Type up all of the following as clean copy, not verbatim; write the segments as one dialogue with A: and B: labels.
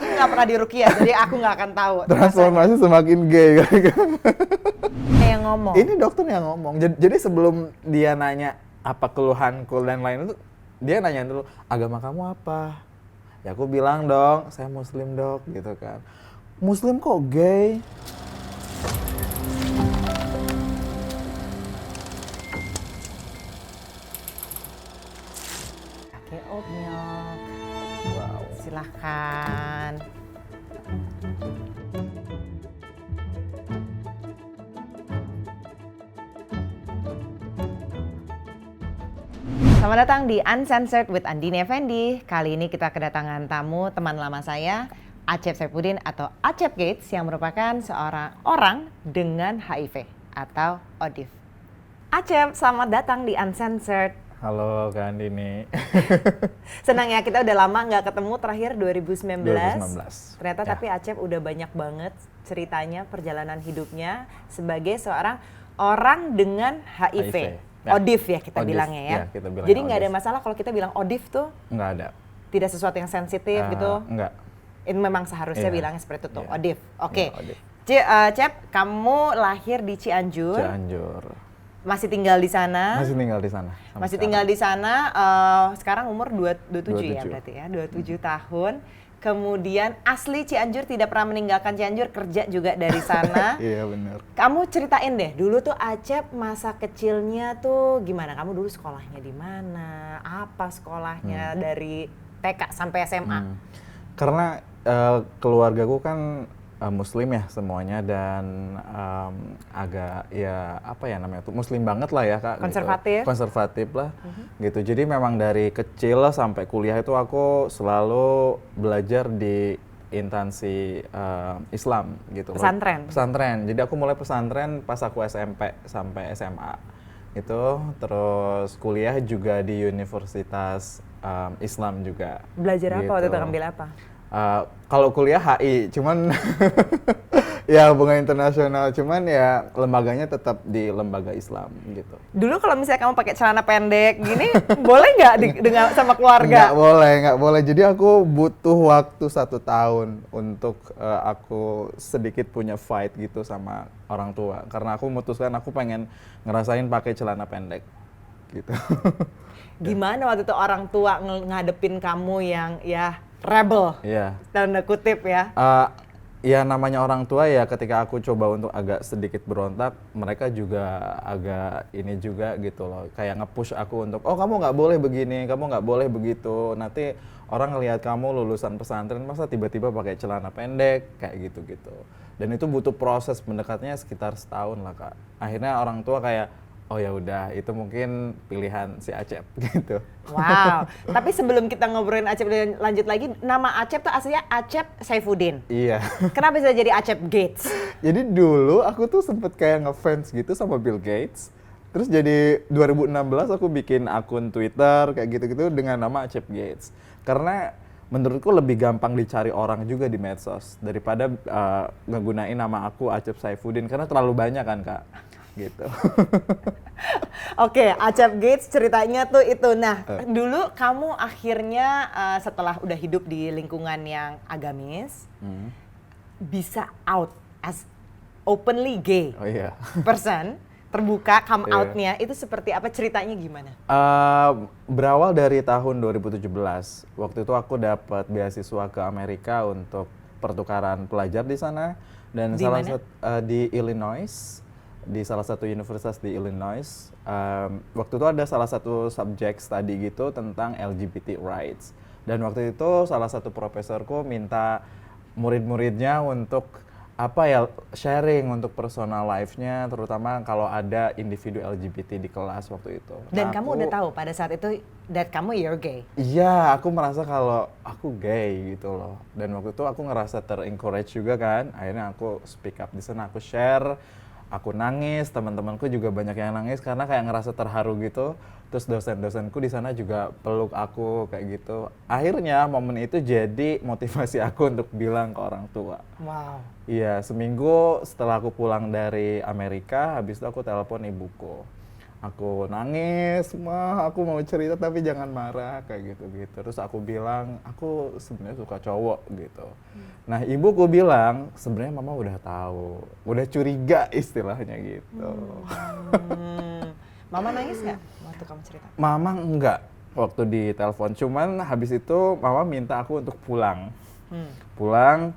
A: aku nggak pernah di ruqyah, jadi aku nggak akan tahu.
B: Transformasi semakin gay.
A: Yang ngomong.
B: Ini dokter yang ngomong. Jadi sebelum dia nanya apa keluhanku dan lain itu, dia nanya dulu, agama kamu apa? Ya aku bilang dong, saya muslim dok, gitu kan. Muslim kok gay?
A: Pakai oat milk.
B: Wow.
A: Silahkan. Selamat datang di Uncensored with Andini Effendi. Kali ini kita kedatangan tamu teman lama saya, Acep Saifuddin atau Acep Gates, yang merupakan seorang orang dengan HIV atau ODIV. Acep, selamat datang di Uncensored.
B: Halo Kak Andini.
A: Senang ya, kita udah lama nggak ketemu, terakhir 2019.
B: 2019.
A: Ternyata
B: Ya.
A: tapi Acep udah banyak banget ceritanya, perjalanan hidupnya sebagai seorang orang dengan HIV.
B: Ya.
A: ODIV ya kita
B: ODIV,
A: bilangnya ya.
B: ya, kita bilangnya
A: Jadi nggak ada
B: ODIV.
A: masalah kalau kita bilang ODIV tuh
B: Nggak ada.
A: tidak sesuatu yang sensitif gitu.
B: Enggak.
A: Ini memang seharusnya
B: Iya.
A: bilangnya seperti itu tuh,
B: Iya.
A: ODIV. Oke.
B: Iya, ODIV.
A: Cep, kamu lahir di Cianjur,
B: Cianjur.
A: masih tinggal di sana.
B: Masih tinggal di sana. sampai
A: Masih
B: sekarang.
A: tinggal di sana, sekarang umur 27 ya
B: 27.
A: berarti ya, 27 tahun. Kemudian asli Cianjur, tidak pernah meninggalkan Cianjur, kerja juga dari sana.
B: Iya benar.
A: Kamu ceritain deh, dulu tuh Acep masa kecilnya tuh gimana? Kamu dulu sekolahnya di mana? Apa sekolahnya dari TK sampai SMA?
B: Karena keluargaku kan Muslim ya semuanya dan agak ya apa ya namanya tuh Muslim banget lah ya Kak.
A: Konservatif.
B: Gitu. Konservatif lah gitu. Jadi memang dari kecil sampai kuliah itu aku selalu belajar di instansi Islam gitu.
A: Pesantren?
B: Pesantren. Jadi aku mulai pesantren pas aku SMP sampai SMA itu, terus kuliah juga di Universitas Islam juga.
A: Belajar apa waktu itu,
B: Gitu.
A: ambil apa?
B: Kalau kuliah HI, cuman ya hubungan internasional, cuman ya lembaganya tetap di lembaga Islam gitu.
A: Dulu kalau misalnya kamu pakai celana pendek gini, boleh nggak dengan sama keluarga?
B: Nggak boleh. Jadi aku butuh waktu 1 tahun untuk aku sedikit punya fight gitu sama orang tua. Karena aku memutuskan aku pengen ngerasain pakai celana pendek gitu.
A: Gimana waktu itu orang tua ngadepin kamu yang ya rebel,
B: Iya.
A: tanda kutip ya?
B: Ya namanya orang tua ya, ketika aku coba untuk agak sedikit berontak, mereka juga agak ini juga gitu loh, kayak nge-push aku untuk, oh kamu nggak boleh begini, kamu nggak boleh begitu, nanti orang ngelihat kamu lulusan pesantren masa tiba-tiba pakai celana pendek kayak gitu-gitu. Dan itu butuh proses mendekatnya sekitar 1 tahun lah Kak. Akhirnya orang tua kayak, oh ya udah itu mungkin pilihan si Acep gitu.
A: Wow. Tapi sebelum kita ngobrolin Acep dan lanjut lagi, nama Acep tuh aslinya Acep Saifuddin.
B: Iya.
A: Kenapa bisa jadi Acep Gates?
B: Jadi dulu aku tuh sempet kayak ngefans gitu sama Bill Gates. Terus jadi 2016 aku bikin akun Twitter kayak gitu-gitu dengan nama Acep Gates. Karena menurutku lebih gampang dicari orang juga di medsos daripada ngegunain nama aku Acep Saifuddin karena terlalu banyak kan Kak. Gitu.
A: Oke, Acep Gates ceritanya tuh itu. Nah, dulu kamu akhirnya setelah udah hidup di lingkungan yang agamis, bisa out as openly gay
B: Oh iya.
A: person, terbuka come
B: Iya.
A: out-nya, itu seperti apa, ceritanya gimana?
B: Berawal dari tahun 2017. Waktu itu aku dapat beasiswa ke Amerika untuk pertukaran pelajar di sana dan
A: Di
B: salah
A: mana?
B: satu di Illinois, di salah satu universitas di Illinois. Waktu itu ada salah satu subjek study gitu tentang LGBT rights. Dan waktu itu salah satu profesorku minta murid-muridnya untuk apa ya, sharing untuk personal life-nya, terutama kalau ada individu LGBT di kelas waktu itu.
A: Dan
B: Nah,
A: kamu udah tahu pada saat itu that kamu you're gay.
B: Iya, aku merasa kalau aku gay gitu loh. Dan waktu itu aku ngerasa ter-encourage juga kan. Akhirnya aku speak up di sana, aku share, aku nangis, teman-temanku juga banyak yang nangis karena kayak ngerasa terharu gitu. Terus dosen-dosenku di sana juga peluk aku kayak gitu. Akhirnya momen itu jadi motivasi aku untuk bilang ke orang tua.
A: Wow.
B: Iya, seminggu setelah aku pulang dari Amerika, habis itu aku telepon ibuku. Aku nangis, mah aku mau cerita tapi jangan marah kayak gitu-gitu. Terus aku bilang, aku sebenarnya suka cowok gitu. Nah ibuku bilang, sebenarnya mama udah tahu, udah curiga istilahnya gitu.
A: Mama nangis nggak waktu kamu cerita?
B: Mama enggak waktu di telepon, cuman habis itu mama minta aku untuk pulang. Pulang,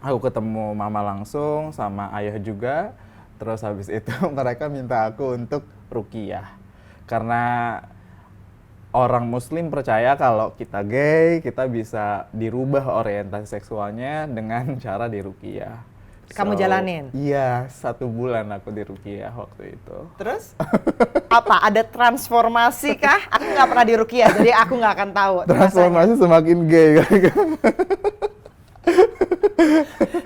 B: aku ketemu mama langsung sama ayah juga. Terus habis itu mereka minta aku untuk ruqyah. Karena orang muslim percaya kalau kita gay, kita bisa dirubah orientasi seksualnya dengan cara diruqyah.
A: Kamu jalanin?
B: Iya, 1 bulan aku diruqyah waktu itu.
A: Terus apa? Ada transformasi kah? Aku nggak pernah diruqyah, jadi aku nggak akan tahu.
B: Transformasi semakin gay.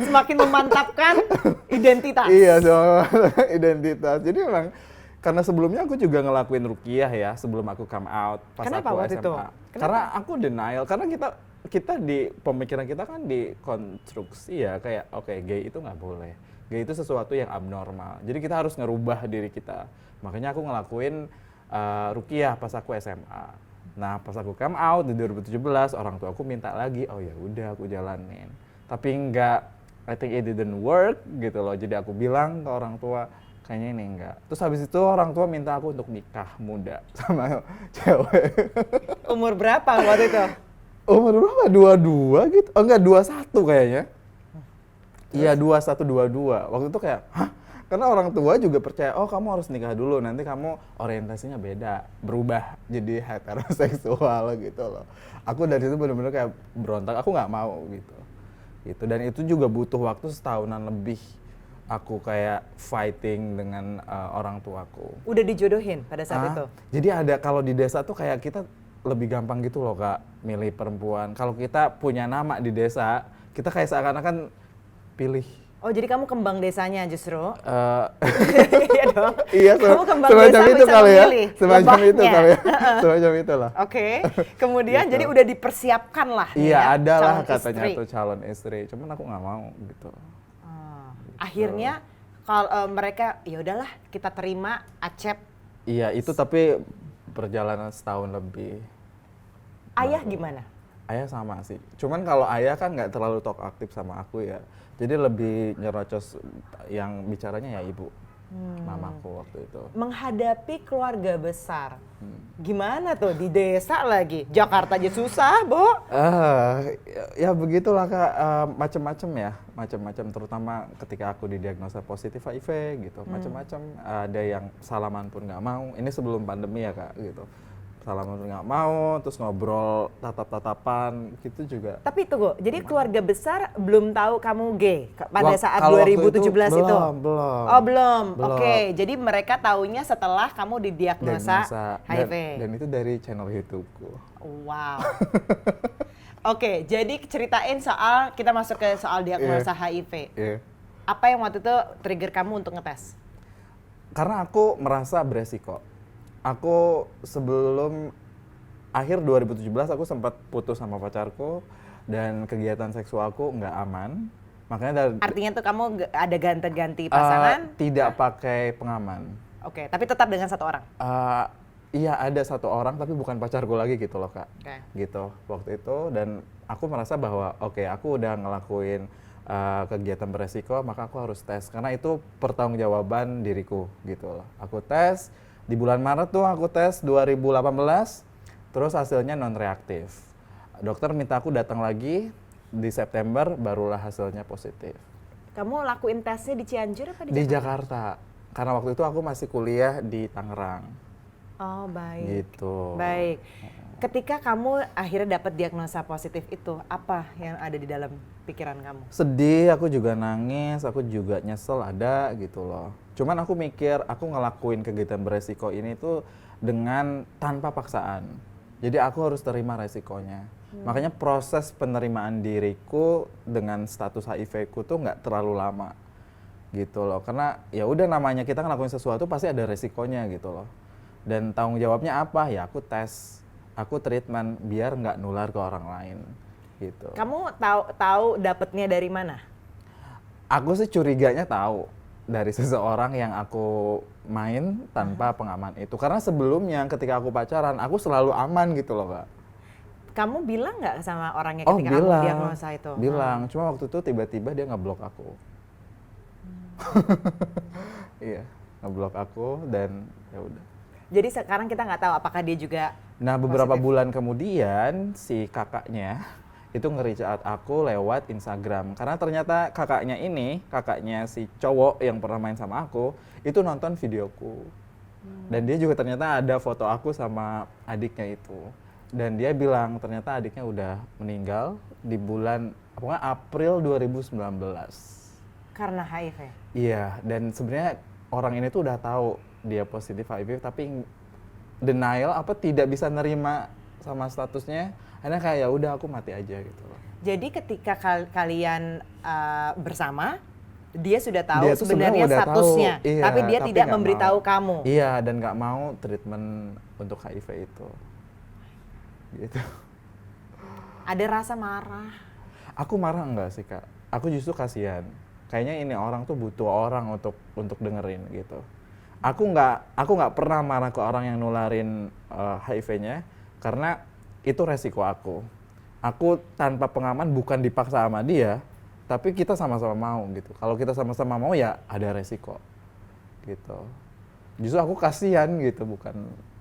A: Semakin memantapkan identitas.
B: Iya, soal identitas. Jadi memang karena sebelumnya aku juga ngelakuin ruqyah ya sebelum aku come out pas
A: Kenapa
B: aku
A: waktu
B: SMA.
A: itu?
B: Karena aku denial, karena kita di pemikiran kita kan dikonstruksi ya kayak oke, gay itu nggak boleh. Gay itu sesuatu yang abnormal. Jadi kita harus ngerubah diri kita. Makanya aku ngelakuin ruqyah pas aku SMA. Nah, pas aku come out di 2017, orang tua aku minta lagi, oh ya udah aku jalanin. Tapi I think it didn't work gitu loh. Jadi aku bilang ke orang tua, kayaknya ini enggak. Terus habis itu orang tua minta aku untuk nikah muda sama cewek.
A: Umur berapa waktu itu?
B: Umur berapa? 22 gitu? Oh enggak, 21 kayaknya. Iya, 21, 22. Waktu itu kayak, hah? Karena orang tua juga percaya, oh kamu harus nikah dulu, nanti kamu orientasinya beda, berubah jadi heteroseksual gitu loh. Aku dari situ benar-benar kayak berontak, aku nggak mau gitu. Dan itu juga butuh waktu setahunan lebih. Aku kayak fighting dengan orang tuaku.
A: Udah dijodohin pada saat itu?
B: Jadi ada, kalau di desa tuh kayak kita lebih gampang gitu loh Kak, milih perempuan. Kalau kita punya nama di desa, kita kayak seakan-akan pilih.
A: Oh, jadi kamu kembang desanya justru?
B: Iya
A: dong.
B: Iya,
A: Kamu kembang
B: semacam
A: desa
B: itu
A: bisa
B: kali ya.
A: memilih
B: Semacam itu
A: lebahnya.
B: kali ya. Semacam itulah.
A: Oke. Kemudian
B: Gitu.
A: jadi udah dipersiapkan lah nih
B: Iya,
A: ya,
B: ada lah
A: calon
B: katanya
A: istri.
B: tuh calon istri. Cuman aku nggak mau gitu.
A: Akhirnya kalau mereka ya udahlah kita terima Acep.
B: Iya, itu tapi perjalanan setahun lebih.
A: Ayah gimana?
B: Ayah sama sih. Cuman kalau ayah kan nggak terlalu talk aktif sama aku ya. Jadi lebih nyerocos, yang bicaranya ya ibu, mamaku waktu itu.
A: Menghadapi keluarga besar. Gimana tuh di desa lagi? Jakarta aja susah, Bu.
B: Ya begitulah Kak, macam-macam ya, macam-macam, terutama ketika aku didiagnosa positif HIV gitu, macam-macam. Ada yang salaman pun nggak mau. Ini sebelum pandemi ya Kak, gitu. Salaman pun nggak mau, terus ngobrol tatap-tatapan gitu juga.
A: Tapi tunggu, jadi keluarga besar belum tahu kamu gay pada saat
B: Kalau waktu
A: 2017 itu?
B: Belum.
A: Oh belum. Oke, jadi mereka taunya setelah kamu didiagnosa HIV.
B: Dan itu dari channel YouTubeku.
A: Wow. Oke, jadi ceritain soal, kita masuk ke soal diagnosa HIV.
B: Iya.
A: Apa yang waktu itu trigger kamu untuk ngetes?
B: Karena aku merasa beresiko. Aku sebelum akhir 2017 aku sempat putus sama pacarku dan kegiatan seksualku nggak aman. Makanya
A: Artinya tuh kamu ada ganti-ganti pasangan?
B: Tidak pakai pengaman.
A: Oke, tapi tetap dengan satu orang?
B: Iya, ada satu orang tapi bukan pacarku lagi gitu loh Kak.
A: Oke.
B: Gitu waktu itu, dan aku merasa bahwa oke, aku udah ngelakuin kegiatan beresiko, maka aku harus tes karena itu pertanggungjawaban diriku gitu loh. Aku tes di bulan Maret tuh, aku tes 2018, terus hasilnya non reaktif. Dokter minta aku datang lagi di September, barulah hasilnya positif.
A: Kamu lakuin tesnya di Cianjur apa
B: Di Jakarta, karena waktu itu aku masih kuliah di Tangerang.
A: Oh baik.
B: Gitu.
A: Baik. Ketika kamu akhirnya dapat diagnosa positif itu, apa yang ada di dalam pikiran kamu?
B: Sedih, aku juga nangis, aku juga nyesel ada gitu loh. Cuman aku mikir, aku ngelakuin kegiatan beresiko ini tuh dengan tanpa paksaan. Jadi aku harus terima resikonya. Makanya proses penerimaan diriku dengan status HIV ku tuh nggak terlalu lama gitu loh. Karena ya udah, namanya kita ngelakuin sesuatu pasti ada resikonya gitu loh. Dan tanggung jawabnya apa? Ya aku tes, aku treatment biar nggak nular ke orang lain gitu.
A: Kamu tahu dapetnya dari mana?
B: Aku sih curiganya tahu. dari seseorang yang aku main tanpa pengaman itu. Karena sebelumnya ketika aku pacaran, aku selalu aman gitu loh, Kak.
A: Kamu bilang nggak sama orangnya
B: Oh,
A: ketika kamu diagnosa itu?
B: bilang. Cuma waktu itu tiba-tiba dia ngeblok aku. Iya, ngeblok aku dan ya udah.
A: Jadi sekarang kita nggak tahu apakah dia juga
B: Nah, beberapa
A: positif.
B: bulan kemudian si kakaknya itu nge-reach out aku lewat Instagram. Karena ternyata kakaknya si cowok yang pernah main sama aku, itu nonton videoku. Dan dia juga ternyata ada foto aku sama adiknya itu. Dan dia bilang ternyata adiknya udah meninggal di bulan pokoknya April 2019.
A: Karena HIV.
B: Iya, dan sebenarnya orang ini tuh udah tahu dia positif HIV tapi denial apa tidak bisa nerima sama statusnya. Akhirnya kayak ya udah aku mati aja gitu loh.
A: Jadi ketika kalian bersama, dia sudah tahu
B: Dia tuh
A: sebenarnya
B: udah
A: statusnya,
B: tahu, iya,
A: tapi dia tidak
B: nggak
A: memberitahu
B: mau.
A: kamu.
B: Iya, dan nggak mau treatment untuk HIV itu. Gitu.
A: Ada rasa marah.
B: Aku marah enggak sih, Kak? Aku justru kasihan. Kayaknya ini orang tuh butuh orang untuk dengerin gitu. Aku nggak pernah marah ke orang yang nularin HIV-nya karena itu resiko aku. Aku tanpa pengaman bukan dipaksa sama dia, tapi kita sama-sama mau gitu. Kalau kita sama-sama mau ya ada resiko gitu. Justru aku kasihan gitu, bukan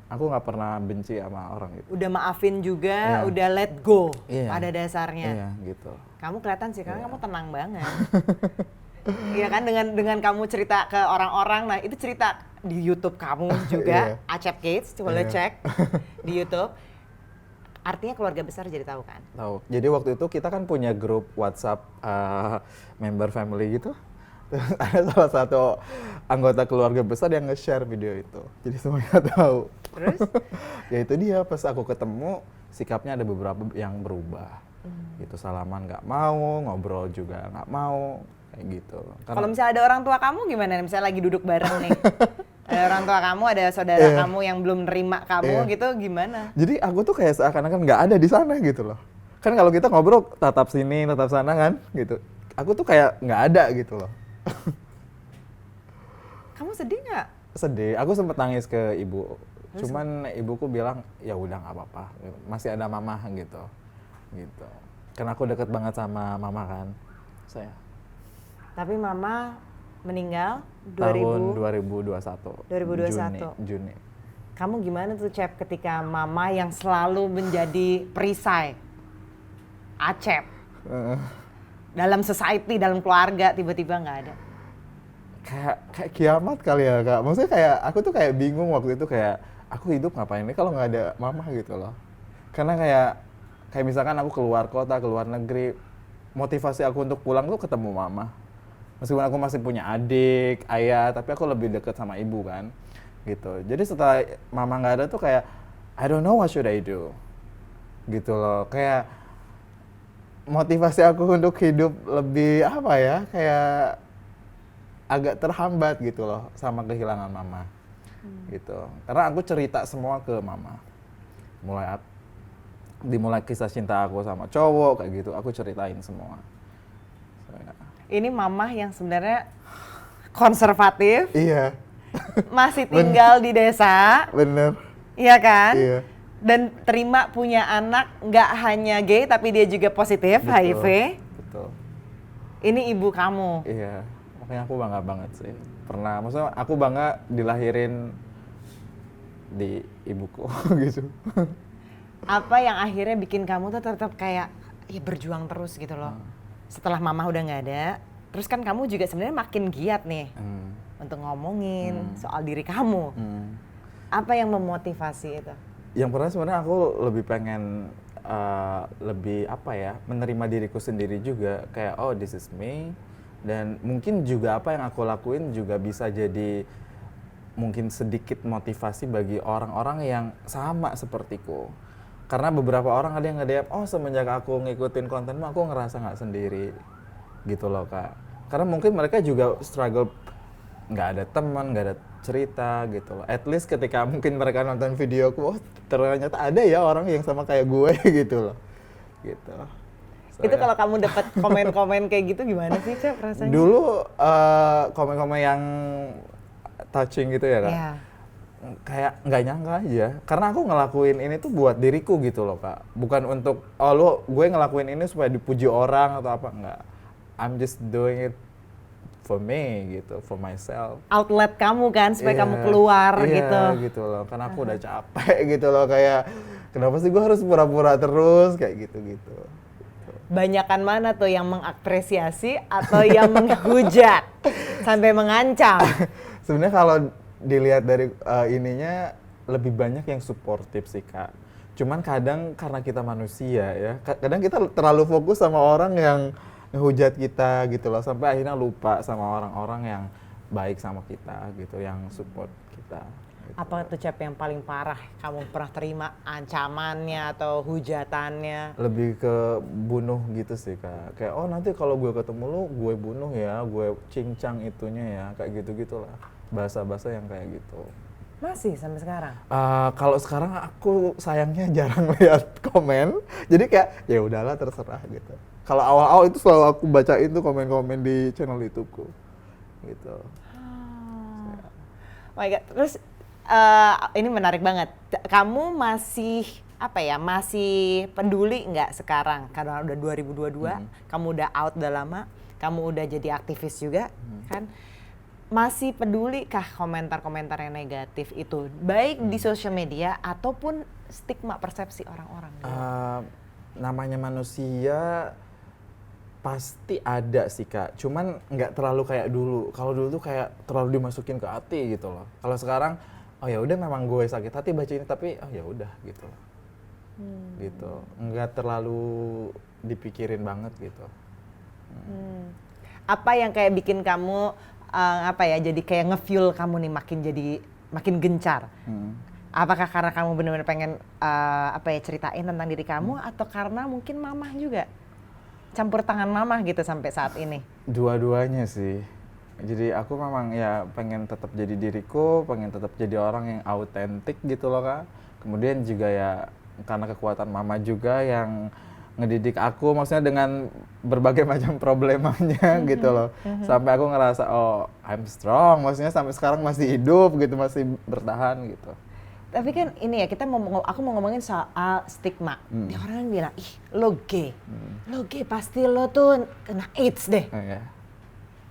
B: aku nggak pernah benci sama orang gitu.
A: Udah maafin juga,
B: Iya.
A: udah let go
B: Iya.
A: pada dasarnya.
B: Iya gitu.
A: Kamu kelihatan sih, karena
B: Iya.
A: kamu tenang banget. Iya kan, dengan kamu cerita ke orang-orang, nah itu cerita di YouTube kamu juga, Acep Gates, coba lo
B: Iya.
A: cek di YouTube. Artinya keluarga besar jadi tahu kan?
B: Tahu. Jadi waktu itu kita kan punya grup WhatsApp member family gitu. Terus ada salah satu anggota keluarga besar yang nge-share video itu. Jadi semuanya tahu.
A: Terus?
B: Ya itu dia, pas aku ketemu sikapnya ada beberapa yang berubah. Gitu, salaman nggak mau, ngobrol juga nggak mau, kayak gitu.
A: Kalau misalnya ada orang tua kamu gimana? Misalnya lagi duduk bareng nih, ada orang tua kamu, ada saudara
B: Iya.
A: kamu yang belum nerima kamu
B: Iya.
A: gitu, gimana?
B: Jadi aku tuh kayak seakan-akan nggak ada di sana gitu loh. Kan kalau kita ngobrol tatap sini, tatap sana kan gitu. Aku tuh kayak nggak ada gitu loh.
A: Kamu sedih nggak?
B: Sedih, aku sempet nangis ke ibu. Cuman ibuku bilang ya udah nggak apa-apa, masih ada mama gitu. Gitu. Karena aku deket banget sama mama kan. Saya
A: Tapi mama meninggal
B: tahun
A: 2000. 2021.
B: Juni.
A: Kamu gimana tuh, Cep, ketika mama yang selalu menjadi perisai Acep dalam society, dalam keluarga, tiba-tiba nggak ada?
B: Kayak kiamat kali ya, Kak. Maksudnya kayak aku tuh kayak bingung waktu itu, kayak aku hidup ngapain nih kalau nggak ada mama gitu loh. Karena kayak misalkan aku keluar kota, keluar negeri, motivasi aku untuk pulang tuh ketemu mama. Meskipun aku masih punya adik, ayah, tapi aku lebih deket sama ibu kan. Gitu. Jadi setelah mama nggak ada tuh kayak I don't know what should I do. Gitu loh. Kayak motivasi aku untuk hidup lebih apa ya, kayak agak terhambat gitu loh sama kehilangan mama. Gitu. Karena aku cerita semua ke mama. Dimulai kisah cinta aku sama cowok kayak gitu, aku ceritain semua.
A: Ini mama yang sebenarnya konservatif,
B: Iya,
A: masih tinggal di desa,
B: bener.
A: iya kan?
B: Iya.
A: Dan terima punya anak nggak hanya gay tapi dia juga positif
B: Betul,
A: HIV.
B: Betul.
A: Ini ibu kamu.
B: Iya, makanya aku bangga banget sih. Pernah, maksudnya aku bangga dilahirin di ibuku gitu.
A: Apa yang akhirnya bikin kamu tuh tetap kayak ya berjuang terus gitu loh. Setelah mama udah nggak ada, terus kan kamu juga sebenarnya makin giat nih untuk ngomongin soal diri kamu. Apa yang memotivasi itu?
B: Yang pernah sebenarnya aku lebih pengen lebih apa ya, menerima diriku sendiri juga, kayak oh this is me, dan mungkin juga apa yang aku lakuin juga bisa jadi mungkin sedikit motivasi bagi orang-orang yang sama sepertiku. Karena beberapa orang ada yang nge-DM, oh semenjak aku ngikutin kontenmu aku ngerasa nggak sendiri gitu loh, Kak. Karena mungkin mereka juga struggle, nggak ada teman, nggak ada cerita gitu loh. At least ketika mungkin mereka nonton videoku, oh ternyata ada ya orang yang sama kayak gue gitu loh. Gitu.
A: Itu kalau kamu dapat komen-komen kayak gitu gimana sih, Cep, rasanya?
B: Dulu komen-komen yang touching gitu ya, Kak.
A: Iya.
B: Kayak nggak nyangka aja. Karena aku ngelakuin ini tuh buat diriku gitu loh, Kak. Bukan untuk, gue ngelakuin ini supaya dipuji orang atau apa, enggak. I'm just doing it for me gitu, for myself.
A: Outlet kamu kan, supaya
B: Iya,
A: kamu keluar gitu.
B: Iya gitu loh, karena aku udah capek gitu loh, kayak kenapa sih gue harus pura-pura terus kayak gitu-gitu.
A: Banyakan mana tuh yang mengapresiasi atau yang menghujat sampai mengancam?
B: Sebenarnya kalau dilihat dari ininya lebih banyak yang suportif sih, Kak. Cuman kadang karena kita manusia ya, kadang kita terlalu fokus sama orang yang ngehujat kita gitu loh, sampai akhirnya lupa sama orang-orang yang baik sama kita gitu, yang support kita. Gitu.
A: Apa tuh, Cep, yang paling parah kamu pernah terima ancamannya atau hujatannya?
B: Lebih ke bunuh gitu sih, Kak. Kayak nanti kalau gue ketemu lu, gue bunuh ya, gue cincang itunya ya, kayak gitu-gitulah. Bahasa-bahasa yang kayak gitu.
A: Masih sampai sekarang?
B: Kalau sekarang aku sayangnya jarang lihat komen, jadi kayak ya udahlah terserah gitu. Kalau awal-awal itu selalu aku bacain tuh komen-komen di channel YouTubeku, gitu.
A: Oh my God. Terus ini menarik banget. Kamu masih masih peduli nggak sekarang? Karena udah 2022, kamu udah out udah lama, kamu udah jadi aktivis juga, kan? Masih peduli kah komentar-komentar yang negatif itu, baik di sosial media ataupun stigma persepsi orang-orang?
B: Namanya manusia pasti ada sih, Kak. Cuman nggak terlalu kayak dulu. Kalau dulu tuh kayak terlalu dimasukin ke hati gitu loh. Kalau sekarang, oh ya udah memang gue sakit hati baca ini, tapi oh ya udah gitu loh. Gitu. Nggak terlalu dipikirin banget gitu.
A: Apa yang kayak bikin kamu jadi kayak nge-fuel kamu nih makin gencar? Apakah karena kamu benar-benar pengen ceritain tentang diri kamu, atau karena mungkin mamah juga? Campur tangan mamah gitu sampai saat ini?
B: Dua-duanya sih. Jadi aku memang ya pengen tetap jadi diriku, pengen tetap jadi orang yang autentik gitu loh, Kak. Kemudian juga ya karena kekuatan mama juga yang ngedidik aku, maksudnya dengan berbagai macam problemanya gitu loh. Sampai aku ngerasa, oh I'm strong, maksudnya sampai sekarang masih hidup gitu, masih bertahan gitu.
A: Tapi kan ini ya, aku mau ngomongin soal stigma. Dia orang kan bilang, ih lo gay, pasti lo tuh kena AIDS deh.
B: Ya.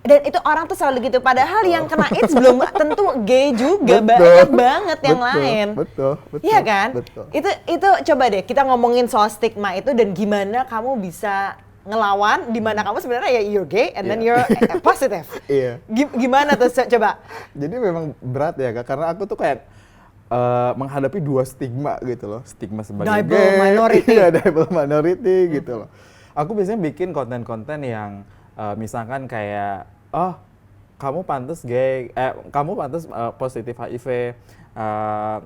A: Dan itu orang tuh selalu gitu, padahal yang kena AIDS belum tentu gay juga, banyak banget yang lain.
B: Betul.
A: Iya kan?
B: Betul.
A: Itu coba deh kita ngomongin soal stigma itu dan gimana kamu bisa ngelawan, di mana kamu sebenarnya ya you're gay and then you're positive.
B: Iya.
A: Gimana tuh coba?
B: Jadi memang berat ya, Kak, karena aku tuh kayak menghadapi dua stigma gitu loh. Stigma sebagai
A: double
B: gay,
A: minority.
B: iya, double minority gitu loh. Aku biasanya bikin konten-konten yang misalkan kayak, oh kamu pantas gay, kamu pantas positif HIV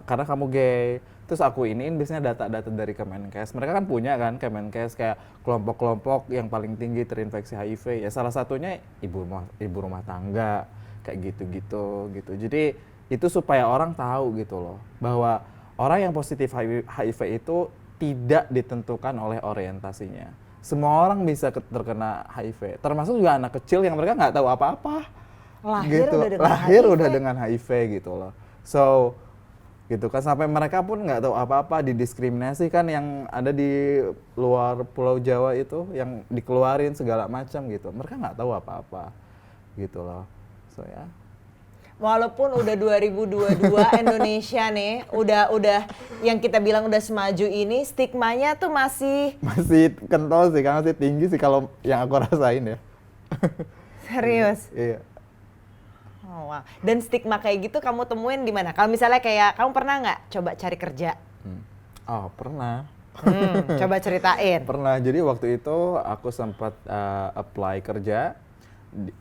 B: karena kamu gay. Terus aku iniin biasanya data-data dari Kemenkes. Mereka kan punya kan Kemenkes kayak kelompok-kelompok yang paling tinggi terinfeksi HIV. Ya salah satunya ibu rumah tangga kayak gitu. Jadi itu supaya orang tahu gitu loh, bahwa orang yang positif HIV itu tidak ditentukan oleh orientasinya. Semua orang bisa terkena HIV, termasuk juga anak kecil yang mereka nggak tahu apa-apa. Lahir udah dengan HIV gitu loh. So gitu kan, sampai mereka pun nggak tahu apa-apa, didiskriminasi kan, yang ada di luar Pulau Jawa itu yang dikeluarin segala macam gitu. Mereka nggak tahu apa-apa gitu loh. So ya.
A: Walaupun udah 2022 Indonesia nih, udah yang kita bilang udah semaju ini, stigmanya tuh masih
B: kental sih, kan masih tinggi sih kalau yang aku rasain ya.
A: Serius?
B: Iya.
A: Oh, wow. Dan stigma kayak gitu kamu temuin di mana? Kalau misalnya kayak kamu pernah nggak coba cari kerja?
B: Oh, pernah.
A: Coba ceritain.
B: Pernah. Jadi waktu itu aku sempat apply kerja.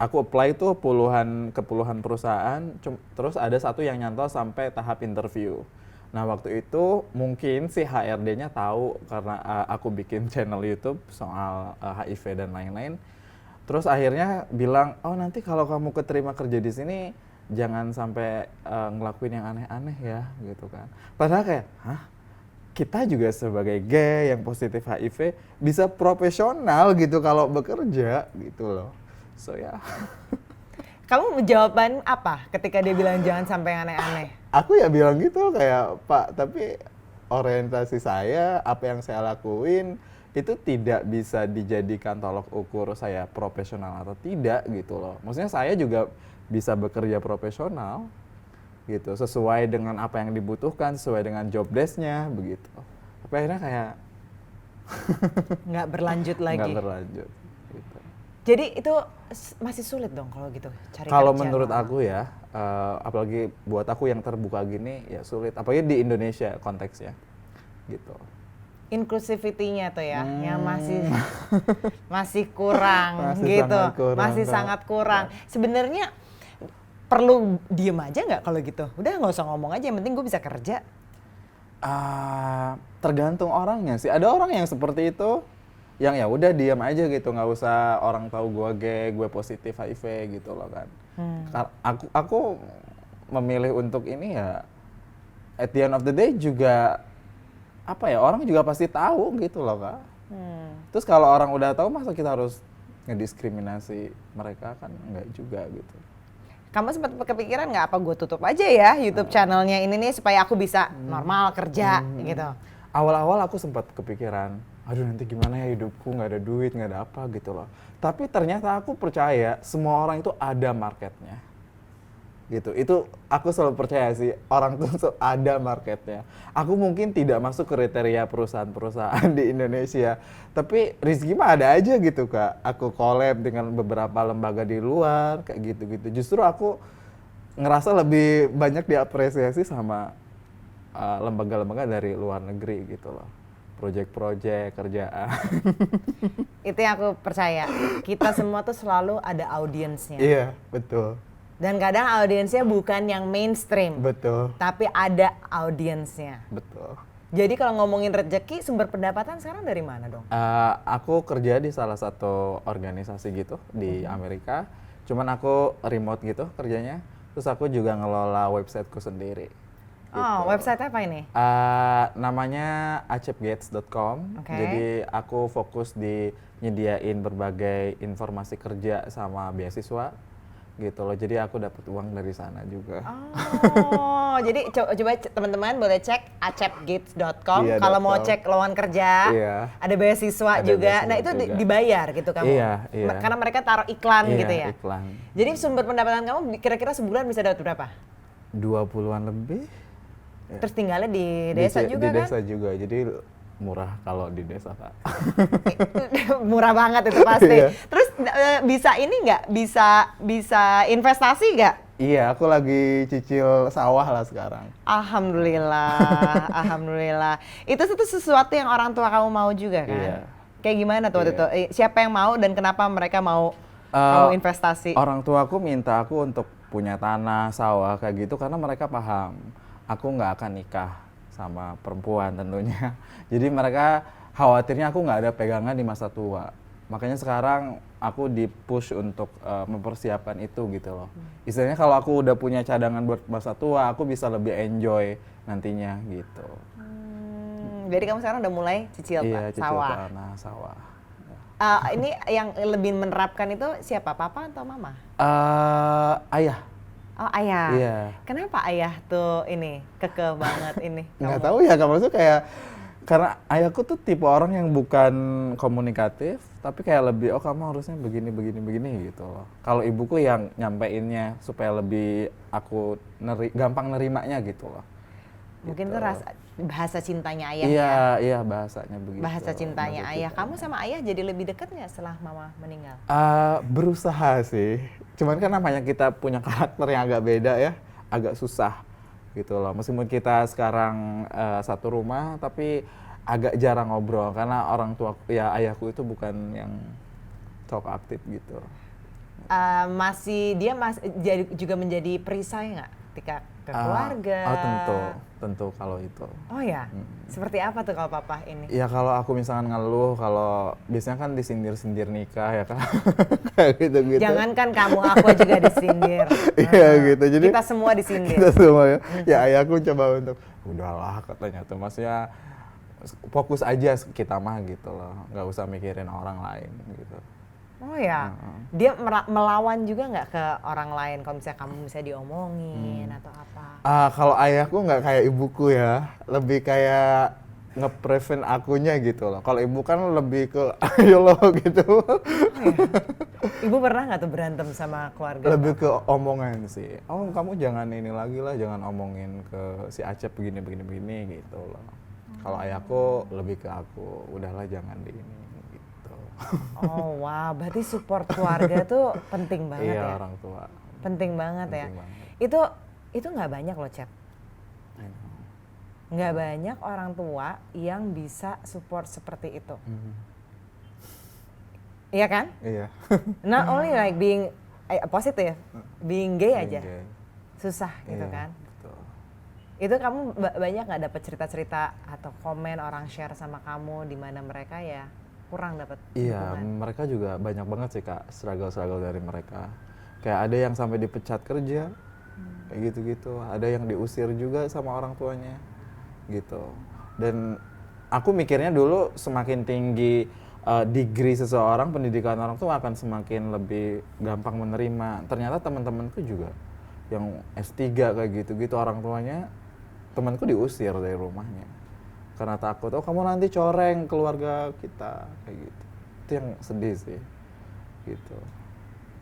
B: Aku apply tuh puluhan perusahaan, terus ada satu yang nyantol sampai tahap interview. Nah waktu itu mungkin si HRD-nya tahu karena aku bikin channel YouTube soal HIV dan lain-lain. Terus akhirnya bilang, oh nanti kalau kamu keterima kerja di sini jangan sampai ngelakuin yang aneh-aneh ya, gitu kan. Padahal kayak, hah? kita juga sebagai gay yang positif HIV bisa profesional gitu kalau bekerja gitu loh. So ya.
A: Kamu jawaban apa ketika dia bilang jangan sampai yang aneh-aneh?
B: Aku ya bilang gitu kayak, Pak, tapi orientasi saya, apa yang saya lakuin itu tidak bisa dijadikan tolok ukur saya profesional atau tidak gitu loh. Maksudnya saya juga bisa bekerja profesional gitu, sesuai dengan apa yang dibutuhkan, sesuai dengan job desk-nya begitu. Tapi akhirnya kayak
A: Nggak berlanjut lagi.
B: nggak berlanjut gitu.
A: Jadi itu masih sulit dong kalau gitu cari
B: Kalau
A: kerja,
B: menurut
A: Mama.
B: aku ya, apalagi buat aku yang terbuka gini ya sulit, apalagi di Indonesia konteksnya gitu.
A: Inclusivity-nya tuh ya, yang masih kurang
B: Masih
A: gitu,
B: sangat kurang,
A: masih
B: Kak.
A: sangat kurang. Sebenarnya perlu diem aja nggak kalau gitu? Udah nggak usah ngomong aja, yang penting gue bisa kerja.
B: Tergantung orangnya sih. Ada orang yang seperti itu, yang ya udah diam aja gitu, nggak usah orang tahu gue gay, gue positif HIV gitu loh kan. Aku memilih untuk ini ya, at the end of the day juga apa ya, orang juga pasti tahu gitu loh Kak. Terus kalau orang udah tahu, masa kita harus ngediskriminasi mereka, kan enggak juga gitu.
A: Kamu sempat kepikiran nggak apa gue tutup aja ya YouTube channelnya ini nih supaya aku bisa normal kerja gitu?
B: Awal-awal aku sempat kepikiran, aduh nanti gimana ya hidupku, nggak ada duit, nggak ada apa gitu loh. Tapi ternyata aku percaya semua orang itu ada marketnya. Gitu, itu aku selalu percaya sih, orang tuh ada marketnya. Aku mungkin tidak masuk kriteria perusahaan-perusahaan di Indonesia, tapi rezeki mah ada aja gitu Kak. Aku collab dengan beberapa lembaga di luar, kayak gitu-gitu. Justru aku ngerasa lebih banyak diapresiasi sama lembaga-lembaga dari luar negeri gitu loh. Project-project, kerjaan.
A: Itu yang aku percaya. Kita semua tuh selalu ada audiensnya.
B: Iya, betul.
A: Dan kadang audiensnya bukan yang mainstream,
B: Betul.
A: tapi ada audiensnya.
B: Betul.
A: Jadi kalau ngomongin rezeki, sumber pendapatan sekarang dari mana dong?
B: Aku kerja di salah satu organisasi gitu di Amerika. Cuman aku remote gitu kerjanya. Terus aku juga ngelola websiteku sendiri.
A: Oh, website apa ini?
B: Namanya acepgates.com.
A: Oke.
B: Jadi aku fokus di nyediain berbagai informasi kerja sama beasiswa gitu loh. Jadi aku dapat uang dari sana juga.
A: Oh, jadi coba teman-teman boleh cek acepgates.com
B: Iya,
A: kalau mau
B: .com.
A: cek lowongan kerja.
B: Iya.
A: Ada beasiswa
B: Ada
A: juga.
B: beasiswa
A: Nah, itu
B: juga.
A: dibayar gitu kamu.
B: Iya, iya.
A: Karena mereka taruh iklan
B: Iya,
A: gitu ya.
B: iklan.
A: Jadi sumber pendapatan kamu kira-kira sebulan bisa dapat berapa?
B: 20-an lebih.
A: Terus tinggalnya di desa juga
B: di
A: kan?
B: desa juga. Jadi murah kalau di desa Kak.
A: Murah banget itu pasti.
B: Iya.
A: Terus bisa ini nggak? Bisa investasi nggak?
B: Iya, aku lagi cicil sawah lah sekarang.
A: Alhamdulillah, alhamdulillah. Itu sesuatu yang orang tua kamu mau juga kan?
B: Iya.
A: Kayak gimana tuh waktu
B: Iya.
A: itu? Siapa yang mau dan kenapa mereka mau kamu investasi?
B: Orang tua aku minta aku untuk punya tanah, sawah kayak gitu karena mereka paham aku nggak akan nikah sama perempuan tentunya. Jadi mereka khawatirnya aku nggak ada pegangan di masa tua. Makanya sekarang aku di-push untuk mempersiapkan itu gitu loh. Istilahnya kalau aku udah punya cadangan buat masa tua, aku bisa lebih enjoy nantinya gitu.
A: Jadi kamu sekarang udah mulai cicil
B: Iya, cicil
A: sawah.
B: tanah, sawah.
A: Ini yang lebih menerapkan itu siapa? Papa atau mama?
B: Ayah.
A: Oh, ayah.
B: Iya.
A: Kenapa ayah tuh ini kekeh banget ini?
B: Nggak
A: kamu?
B: tahu ya, maksudnya kayak karena ayahku tuh tipe orang yang bukan komunikatif, tapi kayak lebih kamu harusnya begini gitu loh. Kalau ibuku yang nyampeinnya supaya lebih aku gampang nerimanya gitu loh.
A: Mungkin itu bahasa cintanya ayah
B: Iya,
A: ya.
B: iya bahasanya begitu.
A: Bahasa cintanya
B: Bahasa
A: ayah.
B: cintanya.
A: Kamu sama ayah jadi lebih dekat nggak setelah mama meninggal?
B: Berusaha sih. Cuman kan namanya kita punya karakter yang agak beda ya, agak susah gitu loh. Meskipun kita sekarang satu rumah, tapi agak jarang ngobrol karena orang tua ya ayahku itu bukan yang talk aktif gitu.
A: Dia juga menjadi perisai nggak ketika ke keluarga?
B: Tentu kalau itu.
A: Oh ya, seperti apa tuh kalau papa ini?
B: Ya kalau aku misalkan ngeluh, kalau biasanya kan disindir-sindir nikah ya kan, kayak gitu-gitu.
A: Jangankan kamu, aku juga disindir.
B: Iya gitu, jadi
A: kita semua disindir.
B: kita semua ya. Ya ayahku coba untuk, udahlah katanya tuh, maksudnya fokus aja kita mah gitu loh, nggak usah mikirin orang lain gitu.
A: Oh ya, dia melawan juga nggak ke orang lain kalau misalnya kamu bisa diomongin atau apa?
B: Kalau ayahku nggak kayak ibuku ya, lebih kayak nge-prevent akunya gitu loh. Kalau ibu kan lebih ke ayo lo gitu.
A: Oh ya. Ibu pernah nggak tuh berantem sama keluarga?
B: Lebih ke omongan sih. Oh kamu jangan ini lagi lah, jangan omongin ke si Acep begini gitu loh. Kalau ayahku lebih ke aku, udahlah jangan di ini gitu.
A: Oh wow, berarti support keluarga tuh penting banget
B: Iya,
A: ya?
B: orang tua.
A: Penting banget ya?
B: Penting banget.
A: Itu nggak banyak loh, Cep.
B: I know.
A: Nggak banyak orang tua yang bisa support seperti itu. Iya kan?
B: Iya.
A: Not only like being positive, being gay aja.
B: Oke.
A: Susah gitu
B: Iya,
A: kan?
B: betul.
A: Itu kamu banyak nggak dapet cerita-cerita atau komen orang share sama kamu di mana mereka ya kurang dapat
B: Iya,
A: dukungan?
B: mereka juga banyak banget sih Kak, struggle-struggle dari mereka. Kayak ada yang sampai dipecat kerja, kayak gitu-gitu. Ada yang diusir juga sama orang tuanya, gitu. Dan aku mikirnya dulu semakin tinggi degree seseorang, pendidikan orang tuh akan semakin lebih gampang menerima. Ternyata teman-temanku juga yang S3 kayak gitu-gitu orang tuanya, temanku diusir dari rumahnya. Karena takut, oh kamu nanti coreng keluarga kita, kayak gitu. Itu yang sedih sih, gitu.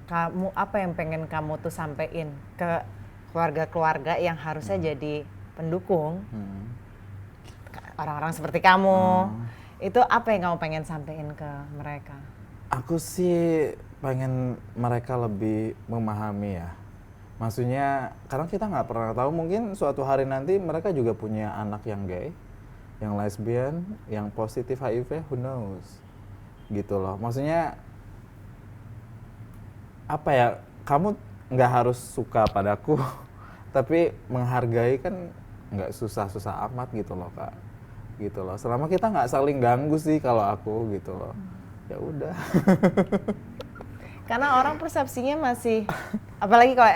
A: Kamu apa yang pengen kamu tuh sampein ke keluarga-keluarga yang harusnya jadi pendukung orang-orang seperti kamu? Itu apa yang kamu pengen sampein ke mereka?
B: Aku sih pengen mereka lebih memahami ya. Maksudnya, karena kita nggak pernah tahu, mungkin suatu hari nanti mereka juga punya anak yang gay, yang lesbian, yang positif HIV, who knows? Gitu loh. Maksudnya, apa ya, kamu nggak harus suka padaku, tapi menghargai kan nggak susah-susah amat gitu loh Kak. Gitu loh. Selama kita nggak saling ganggu sih kalau aku gitu loh. Ya udah.
A: Karena orang persepsinya masih, apalagi kalau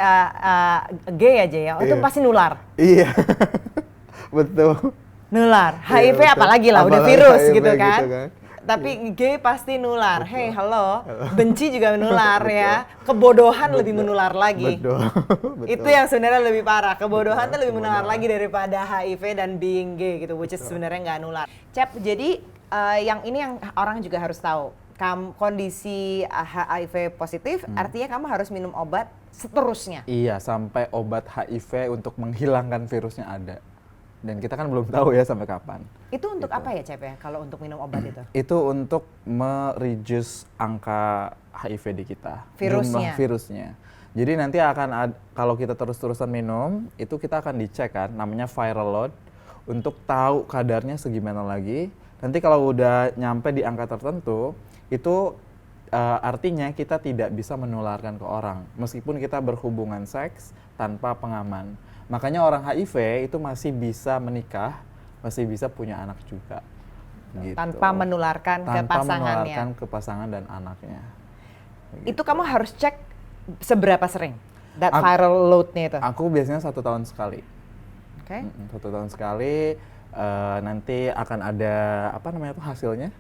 A: gay aja ya, itu
B: Iya.
A: pasti nular.
B: Iya. Betul.
A: Nular.
B: Iya,
A: HIV
B: betul.
A: apalagi lah, udah
B: Apalagi
A: virus
B: HIV
A: gitu kan.
B: gitu kan.
A: Tapi gay pasti nular. Hey, halo. Benci juga menular ya. Kebodohan lebih menular lagi.
B: Betul. Betul.
A: Itu yang sebenarnya lebih parah. Kebodohan tuh lebih menular
B: kebodohan.
A: lagi daripada HIV dan being gay gitu, which is sebenarnya nggak nular. Cep, jadi yang ini yang orang juga harus tahu. Kondisi HIV positif, artinya kamu harus minum obat seterusnya.
B: Iya, sampai obat HIV untuk menghilangkan virusnya ada. Dan kita kan belum tahu ya sampai kapan.
A: Itu untuk apa ya, Cep ya? Kalau untuk minum obat itu?
B: Itu untuk mereduce angka HIV di kita.
A: Virusnya.
B: Jumlah virusnya. Jadi nanti akan kalau kita terus-terusan minum, itu kita akan dicek kan, namanya viral load, untuk tahu kadarnya segimana lagi. Nanti kalau udah nyampe di angka tertentu, itu artinya kita tidak bisa menularkan ke orang, meskipun kita berhubungan seks tanpa pengaman. Makanya orang HIV itu masih bisa menikah, masih bisa punya anak juga. Gitu.
A: Tanpa menularkan ke
B: Tanpa
A: pasangannya.
B: menularkan ke pasangan dan anaknya.
A: Itu kamu harus cek seberapa sering that viral load-nya itu.
B: Aku biasanya 1 tahun sekali.
A: Oke.
B: 1 tahun sekali, nanti akan ada apa namanya tuh hasilnya,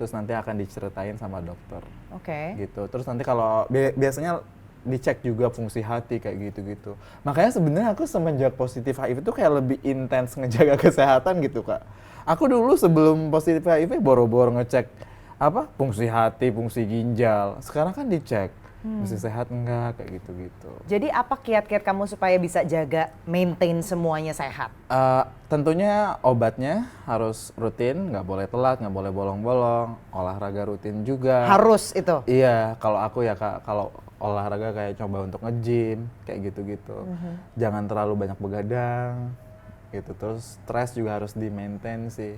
B: terus nanti akan diceritain sama dokter.
A: Oke.
B: Gitu. Terus nanti kalau biasanya dicek juga fungsi hati kayak gitu-gitu. Makanya sebenarnya aku semenjak positif HIV itu kayak lebih intens ngejaga kesehatan gitu Kak. Aku dulu sebelum positif HIV boro-boro ngecek apa fungsi hati, fungsi ginjal. Sekarang kan dicek masih sehat enggak kayak gitu-gitu.
A: Jadi apa kiat-kiat kamu supaya bisa jaga, maintain semuanya sehat?
B: Tentunya obatnya harus rutin, nggak boleh telat, nggak boleh bolong-bolong, olahraga rutin juga.
A: Harus itu?
B: Iya, kalau aku ya Kak, kalau olahraga kayak coba untuk nge-gym, kayak gitu-gitu. Jangan terlalu banyak begadang, gitu. Terus stres juga harus di-maintain sih.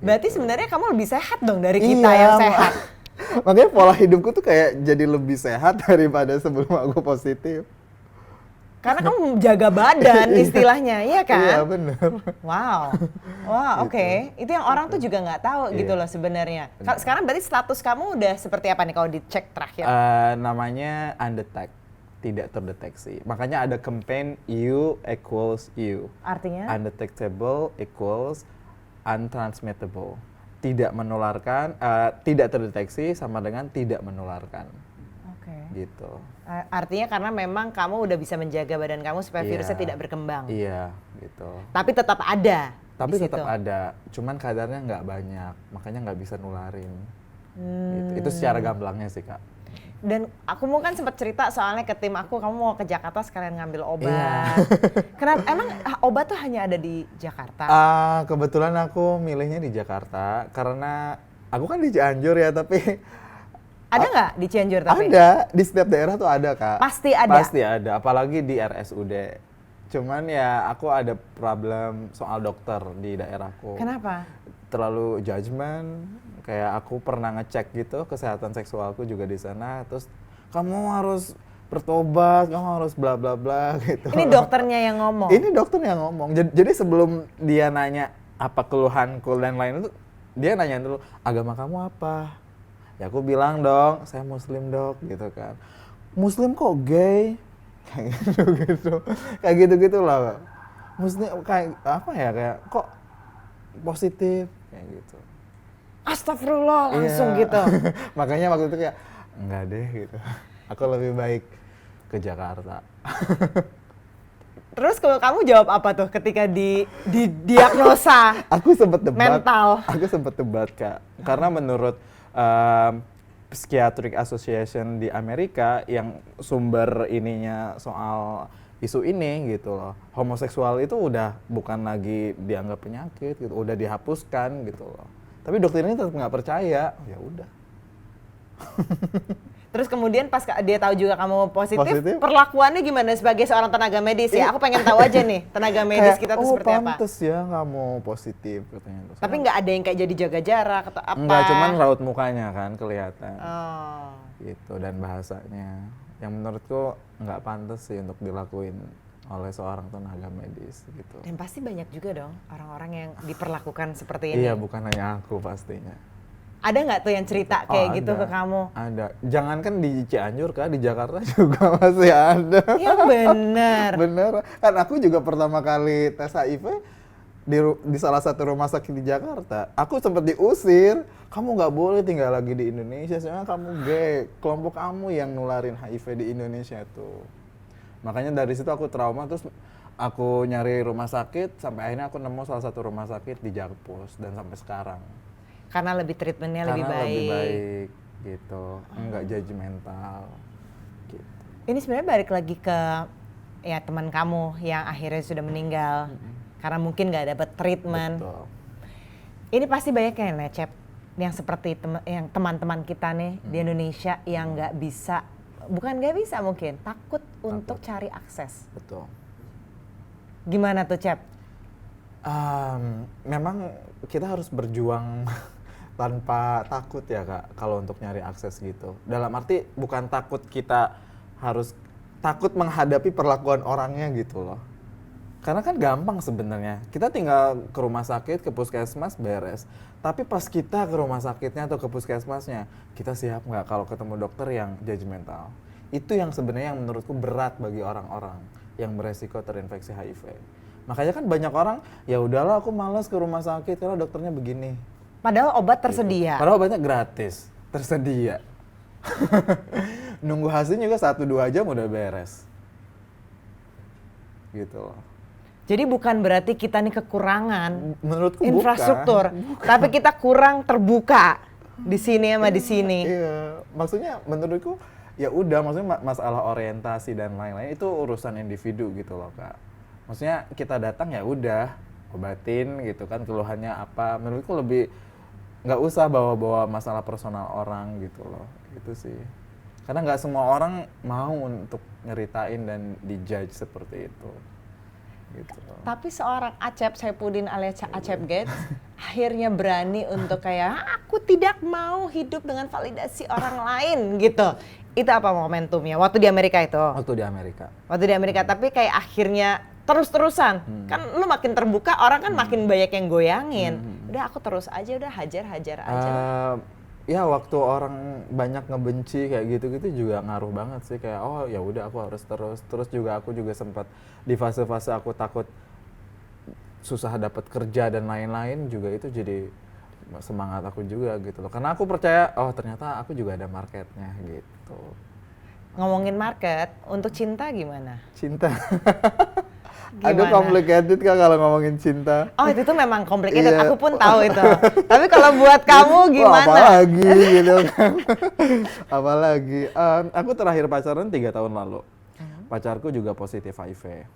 A: Berarti sebenarnya kamu lebih sehat dong dari kita yang sehat.
B: Makanya pola hidupku tuh kayak jadi lebih sehat daripada sebelum aku positif.
A: Karena kamu jaga badan istilahnya, iya kan?
B: Iya bener.
A: Wow, wah oke. Itu yang orang tuh juga nggak tahu gitu loh sebenarnya. Sekarang berarti status kamu udah seperti apa nih kalau dicek terakhir?
B: Namanya undetect, tidak terdeteksi. Makanya ada campaign U equals U.
A: Artinya?
B: Undetectable equals untransmittable, tidak menularkan, tidak terdeteksi sama dengan tidak menularkan.
A: Oke.
B: Gitu.
A: Artinya karena memang kamu udah bisa menjaga badan kamu supaya
B: Iya.
A: virusnya tidak berkembang.
B: Iya, gitu.
A: Tapi tetap ada.
B: Tapi
A: di
B: tetap
A: situ.
B: ada, cuman kadarnya nggak banyak, makanya nggak bisa nularin.
A: Hmm.
B: Gitu. Itu secara gamblangnya sih, Kak.
A: Dan aku mau kan sempat cerita soalnya ke tim aku, kamu mau ke Jakarta sekalian ngambil obat.
B: Iya.
A: Kenapa? Emang obat tuh hanya ada di Jakarta?
B: Kebetulan aku milihnya di Jakarta karena aku kan di Cianjur ya, tapi
A: Ada nggak di Cianjur tapi?
B: ada di setiap daerah tuh ada, Kak.
A: Pasti ada?
B: Pasti ada, apalagi di RSUD. Cuman ya aku ada problem soal dokter di daerahku.
A: Kenapa?
B: Terlalu judgement, kayak aku pernah ngecek gitu kesehatan seksualku juga di sana, terus kamu harus bertobat, kamu harus bla bla bla gitu.
A: Ini dokternya yang ngomong?
B: Ini dokter yang ngomong. Jadi sebelum dia nanya apa keluhanku dan lain itu, dia nanya dulu, agama kamu apa? Ya aku bilang dong, saya muslim dok, gitu kan. Muslim kok gay? Kayak gitu-gitu. Kayak gitu-gitu lah. Muslim kayak apa ya, kayak kok positif? Kayak gitu.
A: Astagfirullah, langsung
B: Iya.
A: gitu.
B: Makanya waktu itu kayak, enggak deh gitu. Aku lebih baik ke Jakarta.
A: Terus kalau kamu jawab apa tuh ketika di diagnosa
B: Aku sempet debat.
A: mental?
B: Aku sempet debat, Kak. Karena menurut Psychiatric Association di Amerika yang sumber ininya soal isu ini gitu loh. Homoseksual itu udah bukan lagi dianggap penyakit gitu, udah dihapuskan gitu loh. Tapi dokter ini tetap nggak percaya. Ya udah.
A: Terus kemudian pas dia tahu juga kamu positif,
B: Positif.
A: perlakuannya gimana sebagai seorang tenaga medis ya? Aku pengen tahu aja nih, tenaga medis kita tuh seperti apa?
B: pantes ya kamu positif katanya. Terus
A: Tapi nggak ada yang kayak jadi jaga jarak atau apa?
B: enggak, cuman raut mukanya kan kelihatan.
A: Oh.
B: Gitu, dan bahasanya yang menurutku nggak pantas sih untuk dilakuin oleh seorang tenaga medis gitu.
A: Dan pasti banyak juga dong orang-orang yang diperlakukan seperti ini.
B: Iya, bukan hanya aku pastinya.
A: Ada nggak tuh yang cerita kayak gitu
B: Ada,
A: ke kamu?
B: Ada. Jangankan di Cianjur, Kak, di Jakarta juga masih ada.
A: Yang bener.
B: Bener. Kan aku juga pertama kali tes HIV di salah satu rumah sakit di Jakarta. Aku sempat diusir. Kamu nggak boleh tinggal lagi di Indonesia, soalnya kamu gay. Kelompok kamu yang nularin HIV di Indonesia tuh. Makanya dari situ aku trauma, terus aku nyari rumah sakit, sampai akhirnya aku nemu salah satu rumah sakit di Jakpus, dan sampai sekarang.
A: Karena lebih treatmentnya lebih
B: Karena
A: baik.
B: lebih baik gitu, enggak judgmental gitu.
A: Ini sebenarnya balik lagi ke ya teman kamu yang akhirnya sudah meninggal karena mungkin nggak dapat treatment.
B: Betul.
A: Ini pasti banyak yang lecep yang seperti yang teman-teman kita nih di Indonesia yang nggak bisa, bukan nggak bisa mungkin takut untuk cari akses.
B: Betul.
A: Gimana tuh, Cep?
B: Memang kita harus berjuang tanpa takut ya, Kak, kalau untuk nyari akses gitu. Dalam arti bukan takut kita harus takut menghadapi perlakuan orangnya gitu loh. Karena kan gampang sebenarnya. Kita tinggal ke rumah sakit, ke puskesmas, beres. Tapi pas kita ke rumah sakitnya atau ke puskesmasnya, kita siap nggak kalau ketemu dokter yang judgmental? Itu yang sebenarnya yang menurutku berat bagi orang-orang yang beresiko terinfeksi HIV. Makanya kan banyak orang, ya udahlah aku malas ke rumah sakit karena dokternya begini.
A: Padahal obat tersedia.
B: Padahal obatnya gratis, tersedia. Nunggu hasilnya juga 1-2 jam udah beres. Gitu loh.
A: Jadi bukan berarti kita nih kekurangan
B: Menurutku
A: infrastruktur,
B: bukan.
A: tapi kita kurang terbuka di sini sama di sini.
B: Iya, maksudnya menurutku ya udah, maksudnya masalah orientasi dan lain-lain itu urusan individu gitu loh, Kak. Maksudnya kita datang ya udah obatin gitu kan, keluhannya apa. Menurutku lebih nggak usah bawa-bawa masalah personal orang gitu loh, itu sih. Karena nggak semua orang mau untuk nyeritain dan dijudge seperti itu. Gitu.
A: Tapi seorang Acep Saifuddin alias Acep Gates akhirnya berani untuk kayak aku tidak mau hidup dengan validasi orang lain gitu. Itu apa momentumnya waktu di Amerika itu?
B: Waktu di Amerika.
A: Waktu di Amerika, tapi kayak akhirnya terus-terusan. Kan lu makin terbuka, orang kan makin banyak yang goyangin. Udah aku terus aja, udah hajar aja.
B: Ya waktu orang banyak ngebenci kayak gitu-gitu juga ngaruh banget sih, kayak oh ya udah aku harus terus juga aku juga sempat di fase-fase aku takut susah dapat kerja dan lain-lain juga itu jadi semangat aku juga gitu loh. Karena aku percaya, oh ternyata aku juga ada marketnya gitu.
A: Ngomongin market, untuk cinta gimana?
B: Cinta.
A: Gimana?
B: Aduh complicated Kak kalau ngomongin cinta.
A: Oh itu tuh memang complicated,
B: Iya.
A: aku pun tahu itu. Tapi kalau buat kamu
B: Wah,
A: gimana?
B: apalagi gitu kan. Apalagi. Aku terakhir pacaran 3 tahun lalu. Pacarku juga positif HIV.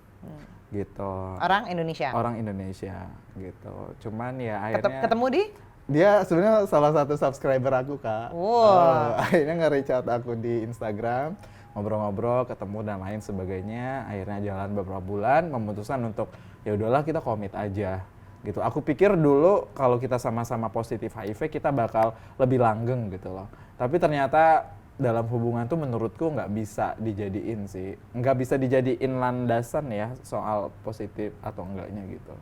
B: Gitu.
A: Orang Indonesia?
B: Orang Indonesia gitu. Cuman ya akhirnya
A: Ketemu di?
B: dia sebenarnya salah satu subscriber aku Kak.
A: Wow.
B: Akhirnya nge-reach out aku di Instagram, ngobrol-ngobrol, ketemu dan lain sebagainya. Akhirnya jalan beberapa bulan, memutuskan untuk ya udahlah kita komit aja gitu. Aku pikir dulu kalau kita sama-sama positif HIV kita bakal lebih langgeng gitu loh. Tapi ternyata dalam hubungan tuh menurutku nggak bisa dijadiin sih, nggak bisa dijadiin landasan ya soal positif atau enggaknya gitu.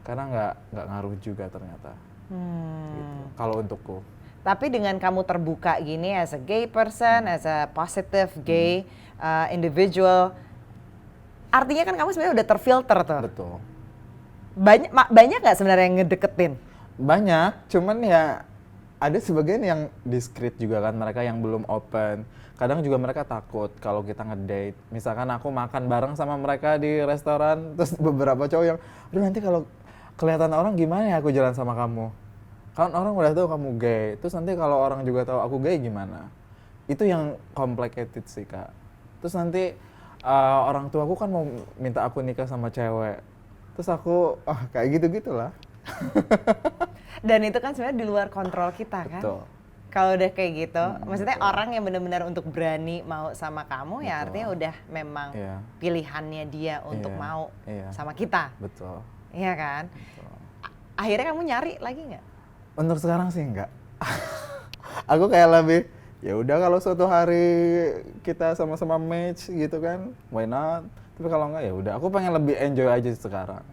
B: Karena nggak ngaruh juga ternyata. Gitu. Kalau untukku.
A: Tapi dengan kamu terbuka gini as a gay person, as a positive gay individual, artinya kan kamu sebenarnya udah terfilter tuh.
B: Betul.
A: Banyak nggak sebenarnya yang ngedeketin?
B: Banyak, cuman ya ada sebagian yang diskret juga kan, mereka yang belum open. Kadang juga mereka takut kalau kita ngedate. Misalkan aku makan bareng sama mereka di restoran, terus beberapa cowok yang, aduh nanti kalau kelihatan orang gimana ya aku jalan sama kamu? Kan orang udah tahu kamu gay, terus nanti kalau orang juga tahu aku gay gimana? Itu yang complicated sih Kak. Terus nanti orang tuaku kan mau minta aku nikah sama cewek. Terus aku, kayak gitu-gitulah.
A: Dan itu kan sebenarnya di luar kontrol kita kan?
B: Betul.
A: Kalau udah kayak gitu, maksudnya
B: betul.
A: orang yang benar-benar untuk berani mau sama kamu ya artinya udah memang
B: Iya.
A: pilihannya dia untuk
B: Iya,
A: mau
B: iya.
A: sama kita.
B: Betul.
A: Iya kan?
B: Betul.
A: Akhirnya kamu nyari lagi nggak?
B: Untuk sekarang sih enggak. Aku kayak lebih ya udah kalau suatu hari kita sama-sama match gitu kan, why not? Tapi kalau enggak ya udah. Aku pengen lebih enjoy aja sekarang.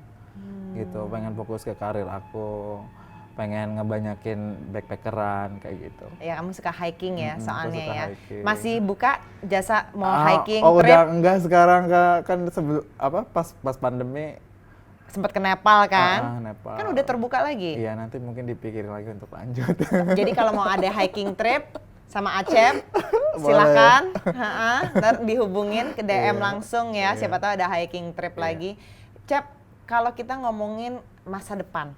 B: Gitu, pengen fokus ke karir aku, pengen ngebanyakin backpackeran kayak gitu.
A: Ya kamu suka hiking ya
B: Aku
A: soalnya
B: suka
A: ya.
B: hiking.
A: Masih buka jasa mau hiking
B: Oh
A: trip?
B: udah enggak sekarang Kak, kan pas pandemi.
A: Sempat ke Nepal kan?
B: Nepal.
A: Kan udah terbuka lagi.
B: Iya nanti mungkin dipikirin lagi untuk lanjut.
A: Jadi kalau mau ada hiking trip sama Acep, silakan. Ntar dihubungin ke DM
B: Iya,
A: langsung ya.
B: iya.
A: Siapa tahu ada hiking trip
B: Iya.
A: lagi. Cep, kalau kita ngomongin masa depan,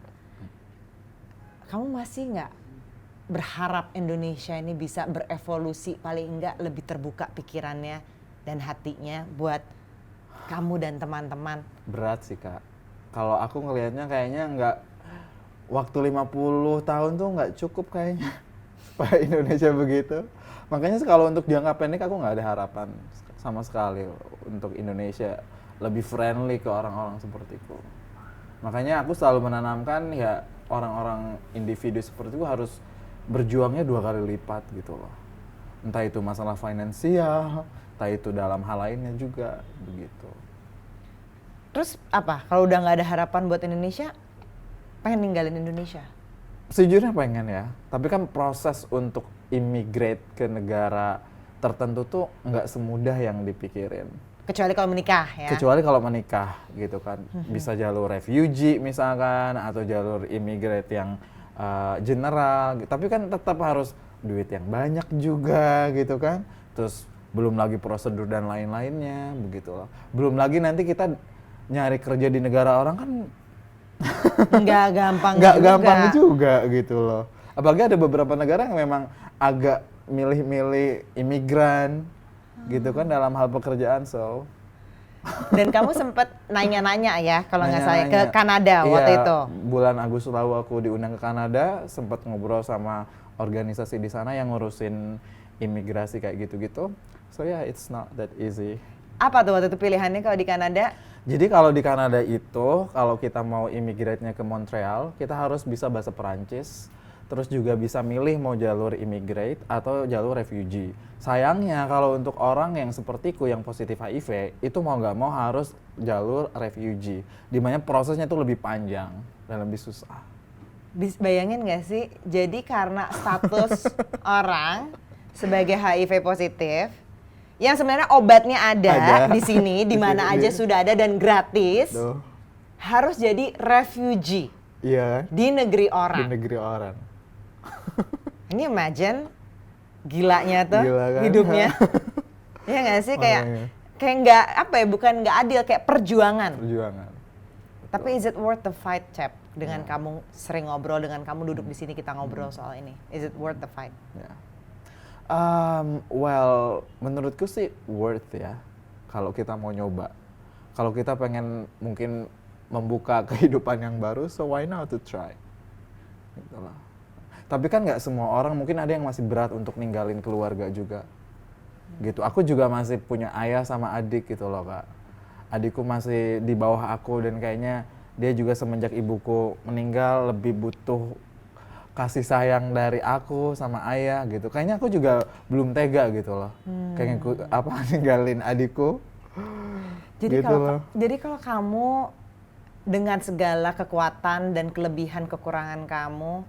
A: kamu masih nggak berharap Indonesia ini bisa berevolusi paling enggak lebih terbuka pikirannya dan hatinya buat kamu dan teman-teman?
B: Berat sih Kak. Kalau aku ngelihatnya kayaknya nggak, waktu 50 tahun tuh nggak cukup kayaknya supaya Indonesia begitu. Makanya kalau untuk jangka pendek aku nggak ada harapan sama sekali untuk Indonesia lebih friendly ke orang-orang sepertiku. Makanya aku selalu menanamkan ya orang-orang individu seperti itu harus berjuangnya 2 kali lipat gitu loh. Entah itu masalah finansial, entah itu dalam hal lainnya juga begitu.
A: Terus apa? Kalau udah nggak ada harapan buat Indonesia, pengen ninggalin Indonesia?
B: Sejujurnya pengen ya, tapi kan proses untuk immigrate ke negara tertentu tuh nggak semudah yang dipikirin.
A: Kecuali kalau menikah ya?
B: Kecuali kalau menikah gitu kan, bisa jalur refugee misalkan atau jalur immigrate yang general. Tapi kan tetap harus duit yang banyak juga gitu kan. Terus belum lagi prosedur dan lain-lainnya begitu loh. Belum lagi nanti kita nyari kerja di negara orang kan
A: Nggak gampang
B: nggak
A: juga.
B: gampang juga gitu loh. Apalagi ada beberapa negara yang memang agak milih-milih imigran gitu kan dalam hal pekerjaan. So
A: Dan kamu sempet nanya-nanya ya kalau nggak salah ke
B: nanya-nanya.
A: Kanada waktu
B: Iya,
A: itu.
B: bulan Agustus lalu aku diundang ke Kanada, sempat ngobrol sama organisasi di sana yang ngurusin imigrasi kayak gitu-gitu. So yeah, it's not that easy.
A: Apa tuh waktu itu pilihannya kalau di Kanada?
B: Jadi kalau di Kanada itu, kalau kita mau immigrate-nya ke Montreal, kita harus bisa bahasa Perancis, terus juga bisa milih mau jalur immigrate atau jalur refugee. Sayangnya kalau untuk orang yang sepertiku yang positif HIV, itu mau nggak mau harus jalur refugee, dimana prosesnya itu lebih panjang dan lebih susah.
A: Bayangin nggak sih, jadi karena status orang sebagai HIV positif, yang sebenarnya obatnya ada di sini, di mana aja sudah ada dan gratis.
B: Duh.
A: harus jadi refugee
B: Iya kan?
A: di negeri
B: Di
A: orang.
B: negeri orang.
A: Ini imagine gilanya tuh
B: Gila kan?
A: hidupnya. Iya nggak sih kayak
B: Makanya.
A: nggak apa ya, bukan nggak adil, kayak perjuangan.
B: Perjuangan.
A: Tapi is it worth the fight, Cep? Dengan kamu sering ngobrol, dengan kamu duduk di sini kita ngobrol soal ini. Is it worth the fight?
B: Ya. Well, menurutku sih worth ya. Kalau kita mau nyoba. Kalau kita pengen mungkin membuka kehidupan yang baru, so why not to try? Gitu lah. Tapi kan nggak semua orang, mungkin ada yang masih berat untuk ninggalin keluarga juga. Gitu. Aku juga masih punya ayah sama adik gitu loh, Kak. Adikku masih di bawah aku dan kayaknya dia juga semenjak ibuku meninggal lebih butuh kasih sayang dari aku sama ayah gitu. Kayaknya aku juga belum tega gitu loh. Kayak ninggalin adikku.
A: Jadi
B: Gitu loh.
A: kalau kamu dengan segala kekuatan dan kelebihan kekurangan kamu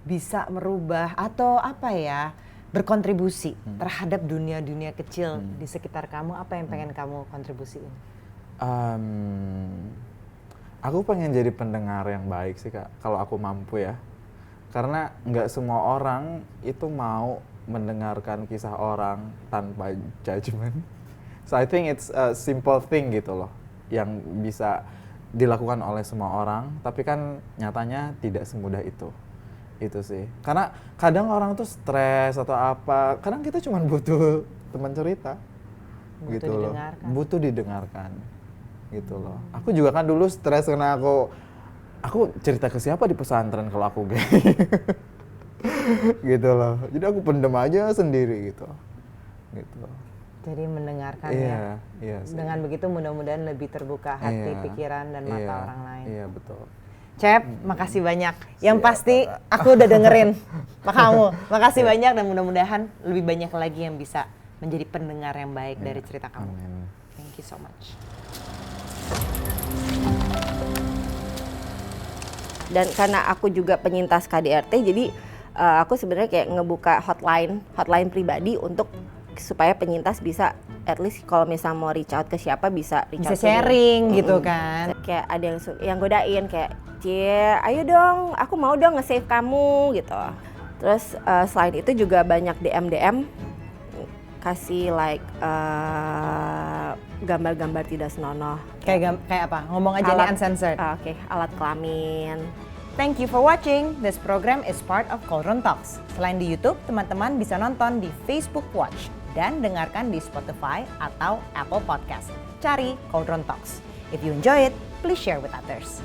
A: bisa merubah atau apa ya, berkontribusi terhadap dunia-dunia kecil di sekitar kamu, apa yang pengen kamu kontribusiin?
B: Aku pengen jadi pendengar yang baik sih, Kak, kalau aku mampu ya. Karena nggak semua orang itu mau mendengarkan kisah orang tanpa judgment. So I think it's a simple thing gitu loh, yang bisa dilakukan oleh semua orang, tapi kan nyatanya tidak semudah itu. Itu sih. Karena kadang orang tuh stres atau apa, kadang kita cuma butuh teman cerita.
A: Butuh
B: Gitu loh.
A: didengarkan.
B: Butuh didengarkan. Gitu loh. Aku juga kan dulu stres karena aku cerita ke siapa di pesantren kalau aku gay. Gitu loh. Jadi aku pendem aja sendiri gitu. Gitu.
A: Jadi mendengarkan
B: Iya,
A: ya.
B: iya sih.
A: Dengan begitu mudah-mudahan lebih terbuka hati,
B: Iya,
A: pikiran, dan mata
B: iya,
A: orang lain.
B: Iya, betul.
A: Cep, makasih banyak. Yang
B: Siap,
A: pasti
B: Kakak.
A: aku udah dengerin kamu. Makasih banyak dan mudah-mudahan lebih banyak lagi yang bisa menjadi pendengar yang baik dari cerita kamu.
B: Amin.
A: Thank you so much.
C: Dan karena aku juga penyintas KDRT, jadi aku sebenarnya kayak ngebuka hotline pribadi untuk supaya penyintas bisa at least kalau misalnya mau reach out ke siapa bisa reach
A: Bisa
C: out ke dia.
A: sharing gitu kan.
C: Kayak ada yang godain kayak, "Cie, ayo dong, aku mau dong nge-save kamu," gitu. Terus selain itu juga banyak DM kasih like gambar-gambar tidak senonoh.
A: Kayak apa? Ngomong aja nih uncensored.
C: Oke, alat kelamin.
A: Thank you for watching. This program is part of Cauldron Talks. Selain di YouTube, teman-teman bisa nonton di Facebook Watch dan dengarkan di Spotify atau Apple Podcast. Cari Cauldron Talks. If you enjoy it, please share with others.